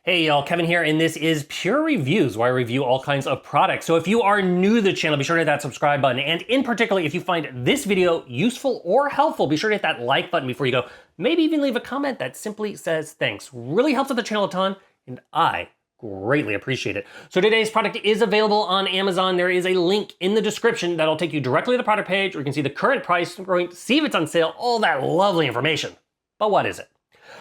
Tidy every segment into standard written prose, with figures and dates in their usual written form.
Hey y'all, Kevin here, and this is Pure Reviews, where I review all kinds of products. So if you are new to the channel, be sure to hit that subscribe button. And in particular, if you find this video useful or helpful, be sure to hit that like button before you go. Maybe even leave a comment that simply says thanks. Really helps out the channel a ton, and I greatly appreciate it. So today's product is available on Amazon. There is a link in the description that'll take you directly to the product page where you can see the current price, see if it's on sale, all that lovely information. But what is it?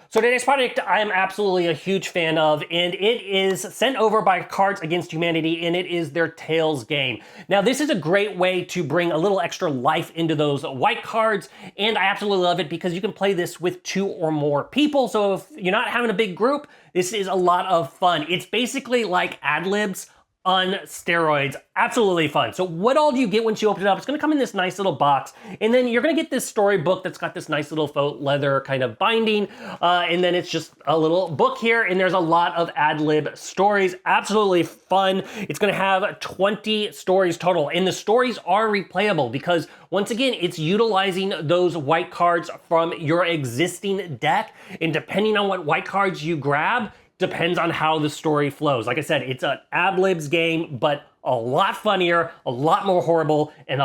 So today's product I am absolutely a huge fan of, and it is sent over by Cards Against Humanity, and it is their Tails game. Now this is a great way to bring a little extra life into those white cards, and I absolutely love it because you can play this with 2 or more people. So if you're not having a big group, this is a lot of fun. It's basically like ad libs on steroids. Absolutely fun. So what all do you get once you open it up? It's gonna come in this nice little box, and then you're gonna get this storybook that's got this nice little faux leather kind of binding, and then it's just a little book here, and there's a lot of ad lib stories. Absolutely fun. It's gonna have 20 stories total, and the stories are replayable because once again, it's utilizing those white cards from your existing deck, and depending on what white cards you grab, depends on how the story flows. Like I said, it's an ad libs game, but a lot funnier, a lot more horrible, and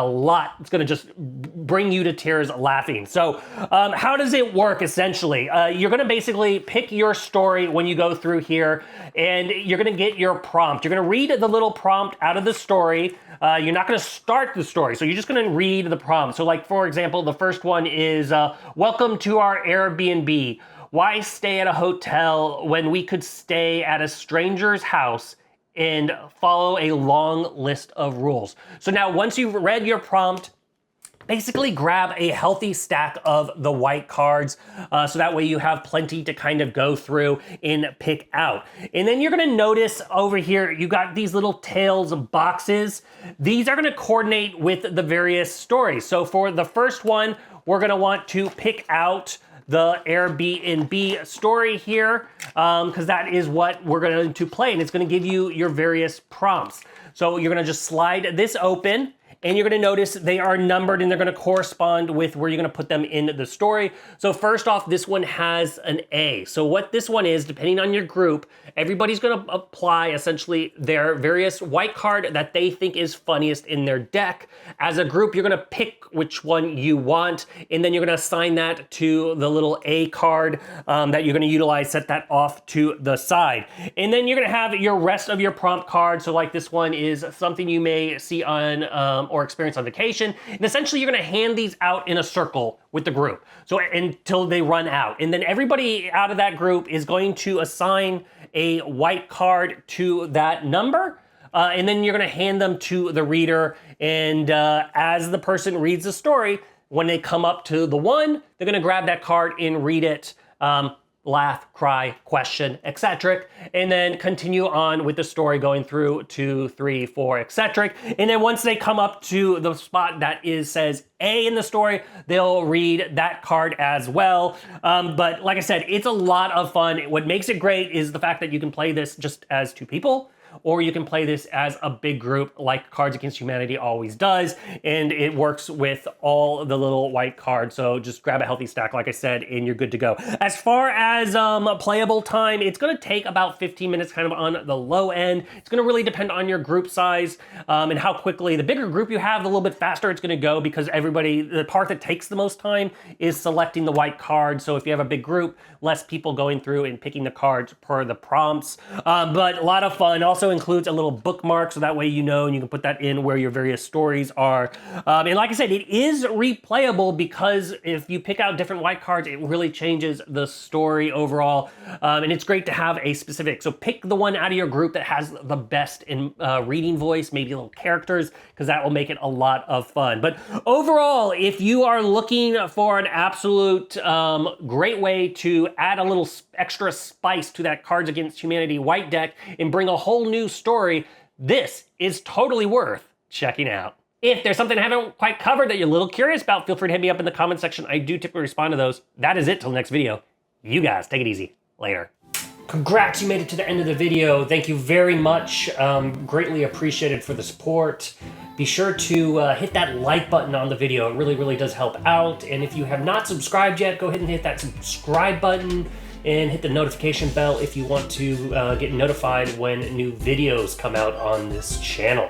it's gonna just bring you to tears laughing. So how does it work essentially? You're gonna basically pick your story when you go through here, and you're gonna get your prompt. You're gonna read the little prompt out of the story. You're not gonna start the story, so you're just gonna read the prompt. So like, for example, the first one is, welcome to our Airbnb. Why stay at a hotel when we could stay at a stranger's house and follow a long list of rules? So now once you've read your prompt, basically grab a healthy stack of the white cards, so that way you have plenty to kind of go through and pick out. And then you're gonna notice over here, you got these little tails boxes. These are gonna coordinate with the various stories. So for the first one, we're gonna want to pick out the Airbnb story here, because that is what we're going to play, and it's going to give you your various prompts. So you're going to just slide this open, and you're going to notice they are numbered, and they're going to correspond with where you're going to put them in the story. So first off, this one has an A. So what this one is, depending on your group, everybody's going to apply essentially their various white card that they think is funniest in their deck. As a group, you're going to pick which one you want, and then you're going to assign that to the little A card that you're going to utilize, set that off to the side. And then you're going to have your rest of your prompt cards. So like this one is something you may see on or experience on vacation. And essentially you're gonna hand these out in a circle with the group. So until they run out. And then everybody out of that group is going to assign a white card to that number. And then you're gonna hand them to the reader. And as the person reads the story, when they come up to the one, they're gonna grab that card and read it. Laugh, cry, question, etc. And then continue on with the story going through 2, 3, 4, etc. And then once they come up to the spot that says A in the story, they'll read that card as well. But like I said, it's a lot of fun. What makes it great is the fact that you can play this just as 2 people, or you can play this as a big group like Cards Against Humanity always does, and it works with all the little white cards. So just grab a healthy stack, like I said, and you're good to go. As far as playable time, it's gonna take about 15 minutes, kind of on the low end. It's gonna really depend on your group size and how quickly. The bigger group you have, the little bit faster it's gonna go, because the part that takes the most time is selecting the white card. So if you have a big group, less people going through and picking the cards per the prompts. But a lot of fun. Also includes a little bookmark, so that way you know, and you can put that in where your various stories are. And like I said, it is replayable, because if you pick out different white cards, it really changes the story overall. And it's great to have a specific, so pick the one out of your group that has the best in reading voice, maybe little characters, because that will make it a lot of fun. But overall, if you are looking for an absolute great way to add a little extra spice to that Cards Against Humanity white deck and bring a whole new story, this is totally worth checking out. If there's something I haven't quite covered that you're a little curious about, feel free to hit me up in the comment section. I do typically respond to those. That is it till the next video. You guys, take it easy. Later. Congrats, you made it to the end of the video. Thank you very much. Greatly appreciated for the support. Be sure to hit that like button on the video. It really, really does help out. And if you have not subscribed yet, go ahead and hit that subscribe button. and hit the notification bell if you want to get notified when new videos come out on this channel.